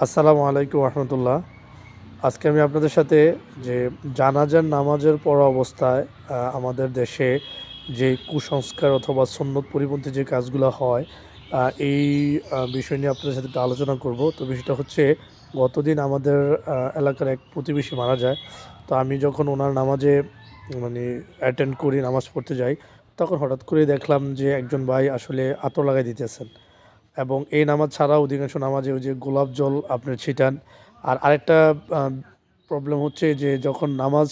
আসসালামু আলাইকুম রহমতুল্লাহ। আজকে আমি আপনাদের সাথে যে জানাজার নামাজের পড়া অবস্থায় আমাদের দেশে যে কুসংস্কার অথবা সুন্নত পরিপন্থী যে কাজগুলো হয়, এই বিষয় নিয়ে আপনাদের সাথে একটু আলোচনা করব। তো বিষয়টা হচ্ছে, গতদিন আমাদের এলাকার এক প্রতিবেশী মারা যায়। তো আমি যখন ওনার নামাজে মানে অ্যাটেন্ড করি, নামাজ পড়তে যাই, তখন হঠাৎ করে দেখলাম যে একজন ভাই আসলে আতর লাগাই দিতেছেন। এবং এই নামাজ ছাড়াও অধিকাংশ নামাজে ওই যে গোলাপ জল আপনার ছিটান। আর আরেকটা প্রবলেম হচ্ছে যে যখন নামাজ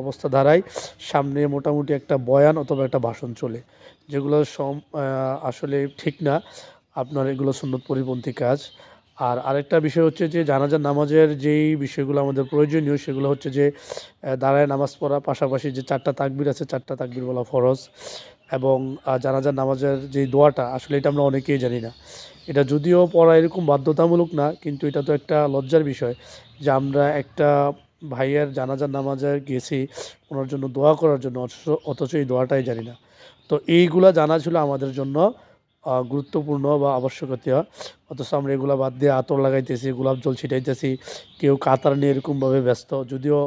অবস্থা দাঁড়ায়, সামনে মোটামুটি একটা বয়ান অথবা একটা ভাষণ চলে, যেগুলো আসলে ঠিক না। আপনার এগুলো সুন্নত পরিপন্থী কাজ। আর আরেকটা বিষয় হচ্ছে যে জানাজার নামাজের যেই বিষয়গুলো আমাদের প্রয়োজনীয়, সেগুলো হচ্ছে যে দাঁড়ায় নামাজ পড়া, পাশাপাশি যে 4টা তাকবির আছে, 4টা তাকবির বলা ফরজ। এবং জানাজার নামাজের যেই দোয়াটা, আসলে এটা আমরা অনেকেই জানি না। এটা যদিও পড়া এরকম বাধ্যতামূলক না, কিন্তু এটা তো একটা লজ্জার বিষয় যে আমরা একটা ভাইয়ের জানাজার নামাজে গেছি ওনার জন্য দোয়া করার জন্য, অথচ এই দোয়াটাই জানি না। তো এইগুলা জানা ছিল আমাদের জন্য গুরুত্বপূর্ণ বা আবশ্যকীয়। অথচ আমরা এগুলা বাদ দিয়ে আতর লাগাইতেছি, গোলাপ জল ছিটাইতেছি, কেউ কাতার নিয়ে এরকমভাবে ব্যস্ত। যদিও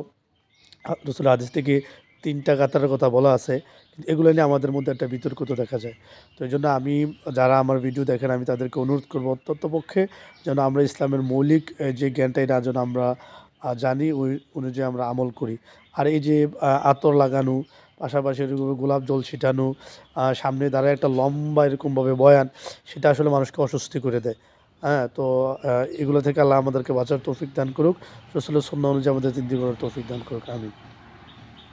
রাসূলের হাদিস থেকে ৩টা কাতারের কথা বলা আছে, কিন্তু এগুলো নিয়ে আমাদের মধ্যে একটা বিতর্কতা দেখা যায়। তো এইজন্য আমি, যারা আমার ভিডিও দেখেন, আমি তাদেরকে অনুরোধ করব অত্যন্তপক্ষে যেন আমরা ইসলামের মৌলিক যে জ্ঞানটা, এটা যেন আমরা জানি, ওই অনুযায়ী আমরা আমল করি। আর এই যে আতর লাগানো, পাশাপাশি এরকম গোলাপ জল ছিটানো, সামনে দাঁড়ায় একটা লম্বা এরকমভাবে বয়ান, সেটা আসলে মানুষকে অস্বস্তি করে দেয়। হ্যাঁ? তো এগুলো থেকে আল্লাহ আমাদেরকে বাঁচার তৌফিক দান করুক। রাসূলের সুন্নাহ অনুযায়ী আমাদের জিন্দেগি গড়ার তৌফিক দান করুক। আমিন।